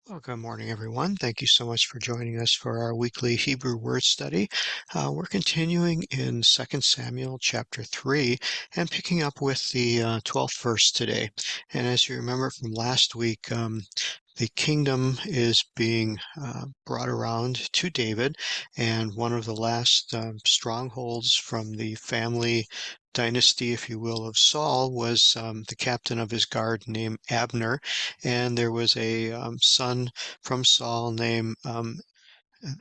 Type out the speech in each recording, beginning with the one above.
Well, good morning, everyone. Thank you so much for joining us for our weekly Hebrew word study. We're continuing in 2 Samuel chapter 3 and picking up with the 12th verse today. And as you remember from last week, the kingdom is being brought around to David, and one of the last strongholds from the family dynasty, if you will, of Saul was the captain of his guard named Abner, and there was a son from Saul named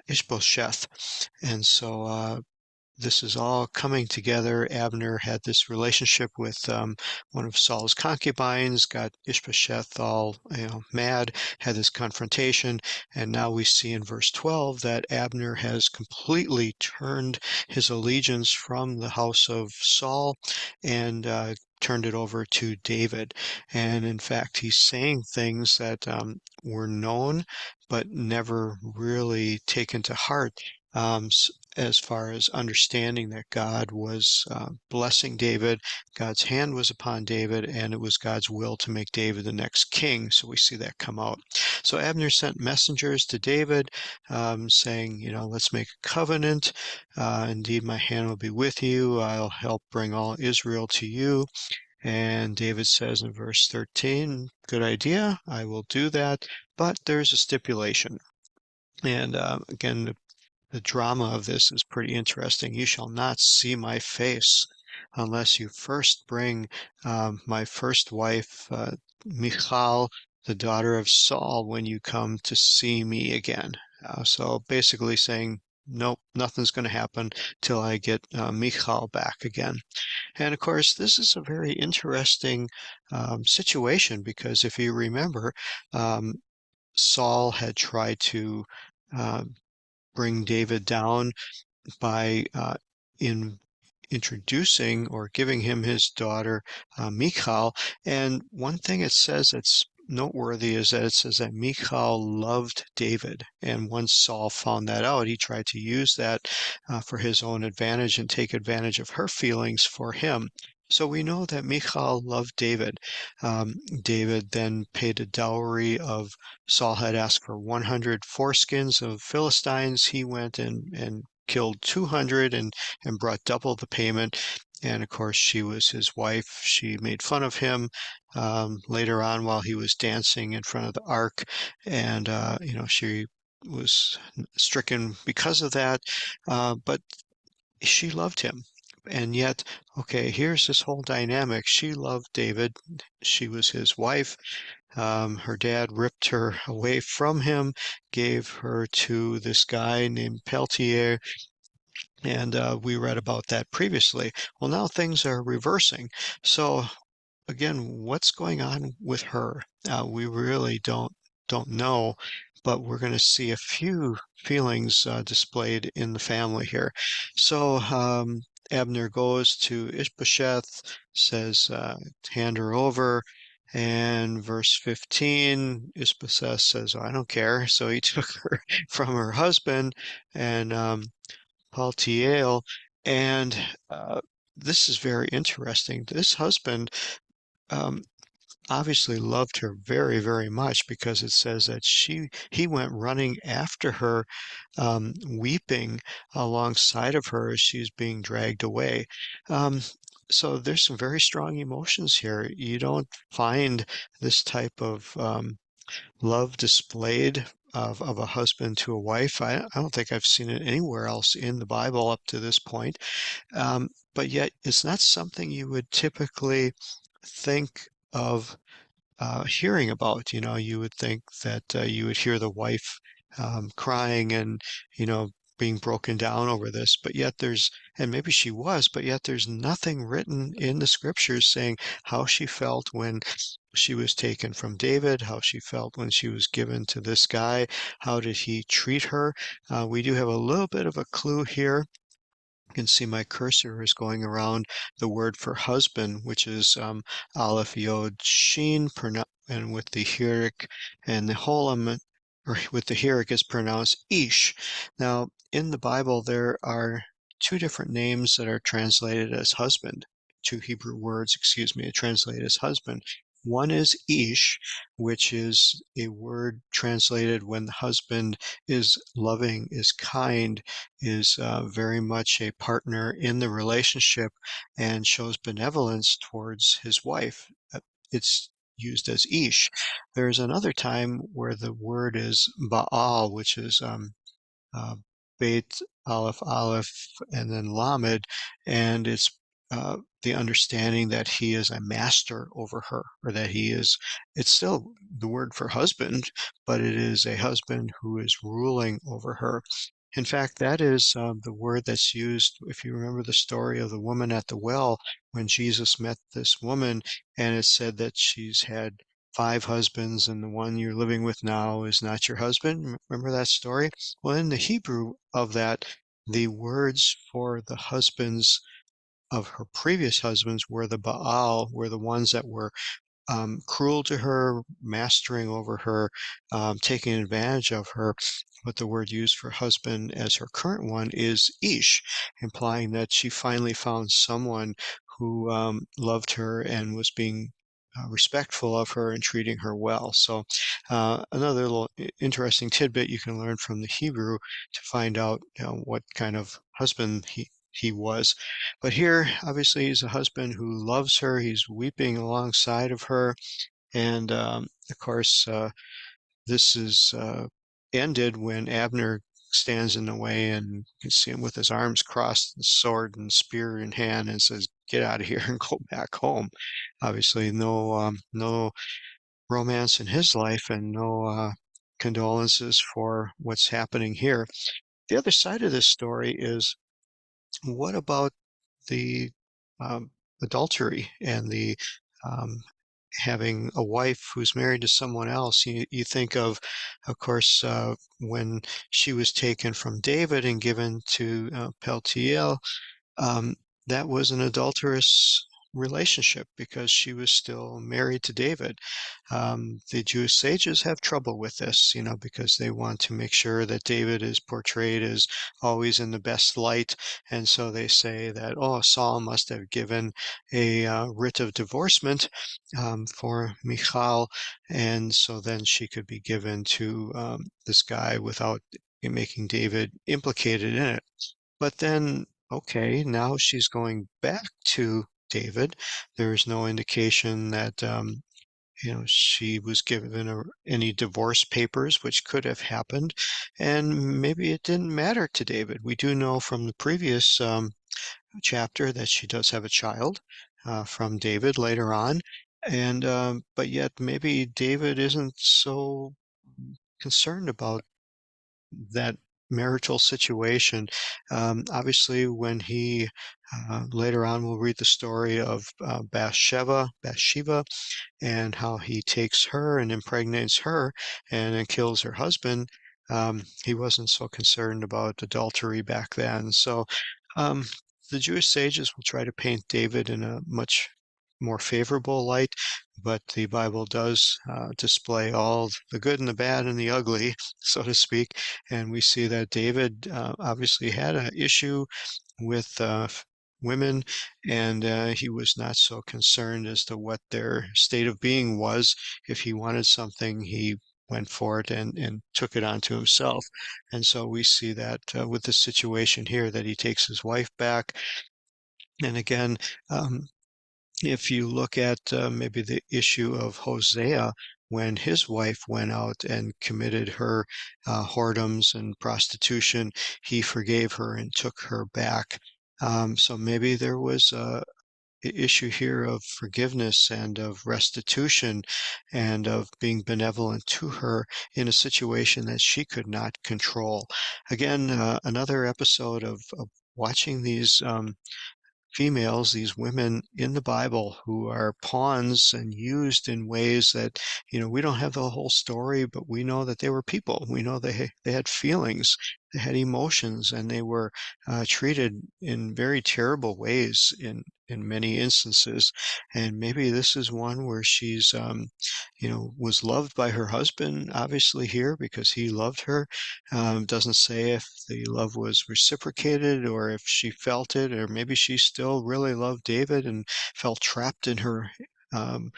Ishbosheth. And so this is all coming together. Abner had this relationship with one of Saul's concubines, got Ishbosheth all mad, had this confrontation, and now we see in verse 12 that Abner has completely turned his allegiance from the house of Saul and turned it over to David. And in fact, he's saying things that were known but never really taken to heart. Um, as far as understanding that God was blessing David, God's hand was upon David, and it was God's will to make David the next king. So we see that come out. So Abner sent messengers to David saying, let's make a covenant. Indeed, my hand will be with you. I'll help bring all Israel to you. And David says in verse 13, good idea, I will do that, but there's a stipulation. And again, the drama of this is pretty interesting. You shall not see my face unless you first bring my first wife, Michal, the daughter of Saul, when you come to see me again. So basically saying, nope, nothing's going to happen till I get Michal back again. And of course, this is a very interesting situation because if you remember, um, Saul had tried to uh, bring David down by in introducing or giving him his daughter Michal. And one thing it says that's noteworthy is that it says that Michal loved David. And once Saul found that out, he tried to use that for his own advantage and take advantage of her feelings for him. So we know that Michal loved David. David then paid a dowry of, Saul had asked for 100 foreskins of Philistines. He went and killed 200 and brought double the payment. And of course, she was his wife. She made fun of him later on while he was dancing in front of the ark. And, she was stricken because of that. But she loved him. And yet, okay, here's this whole dynamic. She loved David. She was his wife. Her dad ripped her away from him, gave her to this guy named Peltier, and we read about that previously. Well, now things are reversing. So again, what's going on with her? We really don't know, but we're going to see a few feelings displayed in the family here. So Abner goes to Ishbosheth, says, hand her over. And verse 15, Ishbosheth says, I don't care. So he took her from her husband and Paltiel, and this is very interesting. This husband um, obviously loved her very, very much because it says that he went running after her, weeping alongside of her as she's being dragged away. Um, so there's some very strong emotions here. You don't find this type of love displayed of a husband to a wife. I don't think I've seen it anywhere else in the Bible up to this point. But yet, it's not something you would typically think of hearing about. You would think that you would hear the wife crying and, being broken down over this, but yet and maybe she was, but yet there's nothing written in the scriptures saying how she felt when she was taken from David, how she felt when she was given to this guy, how did he treat her. We do have a little bit of a clue here. You can see my cursor is going around the word for husband, which is Aleph Yod Shin, and with the Hirik and the Holam, or with the Hirik is pronounced Ish. Now, in the Bible, there are two different names that are translated as husband, two Hebrew words, excuse me, translated as husband. One is ish, which is a word translated when the husband is loving, is kind, is very much a partner in the relationship and shows benevolence towards his wife. It's used as ish. There's another time where the word is Baal, which is uh, Beit Aleph Aleph and then Lamed, and it's the understanding that he is a master over her, or that he is, it's still the word for husband, but it is a husband who is ruling over her. In fact, that is the word that's used, if you remember the story of the woman at the well, when Jesus met this woman, and it said that she's had five husbands, and the one you're living with now is not your husband. Remember that story? Well, in the Hebrew of that, the words for the husbands of her previous husbands were the Baal, were the ones that were cruel to her, mastering over her, taking advantage of her. But the word used for husband as her current one is ish, implying that she finally found someone who loved her and was being respectful of her and treating her well. So, another little interesting tidbit you can learn from the Hebrew to find out, what kind of husband he was. But here, obviously, he's a husband who loves her. He's weeping alongside of her. And of course, this is ended when Abner stands in the way, and you can see him with his arms crossed, and sword and spear in hand, and says, "Get out of here and go back home." Obviously, no romance in his life, and no condolences for what's happening here. The other side of this story is, what about the um, adultery and the um, having a wife who's married to someone else? You think of course, when she was taken from David and given to Peltiel, um, that was an adulterous relationship because she was still married to David. The Jewish sages have trouble with this, because they want to make sure that David is portrayed as always in the best light. And so they say that, oh, Saul must have given a writ of divorcement for Michal, and so then she could be given to this guy without making David implicated in it. But then, okay, now she's going back to David. There's no indication that she was given any divorce papers, which could have happened, and maybe it didn't matter to David. We do know from the previous chapter that she does have a child from David later on, and but yet maybe David isn't so concerned about that marital situation. Obviously, when he later on we'll read the story of Bathsheba, and how he takes her and impregnates her and then kills her husband. He wasn't so concerned about adultery back then. So um, the Jewish sages will try to paint David in a much more favorable light, but the Bible does display all the good and the bad and the ugly, so to speak. And we see that David obviously had an issue with women, and he was not so concerned as to what their state of being was. If he wanted something, he went for it and took it onto himself. And so we see that with the situation here, that he takes his wife back. And again, um, if you look at maybe the issue of Hosea, when his wife went out and committed her whoredoms and prostitution, he forgave her and took her back. So maybe there was issue here of forgiveness and of restitution and of being benevolent to her in a situation that she could not control. Again, another episode of watching these females, these women in the Bible who are pawns and used in ways that, we don't have the whole story, but we know that they were people. We know they had feelings, they had emotions, and they were treated in very terrible ways in many instances. And maybe this is one where she's, was loved by her husband, obviously here, because he loved her. Doesn't say if the love was reciprocated or if she felt it, or maybe she still really loved David and felt trapped in her um,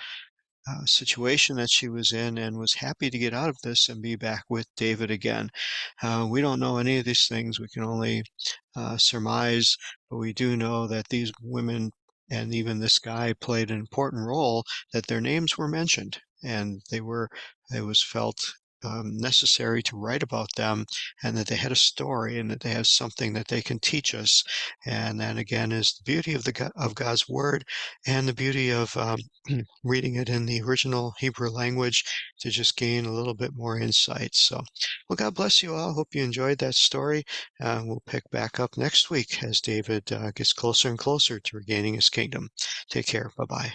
situation that she was in and was happy to get out of this and be back with David again. We don't know any of these things. We can only surmise, but we do know that these women and even this guy played an important role, that their names were mentioned and it was felt necessary to write about them, and that they had a story and that they have something that they can teach us. And that again is the beauty of of God's word, and the beauty of reading it in the original Hebrew language to just gain a little bit more insight. So, well, God bless you all. Hope you enjoyed that story. We'll pick back up next week as David gets closer and closer to regaining his kingdom. Take care. Bye bye.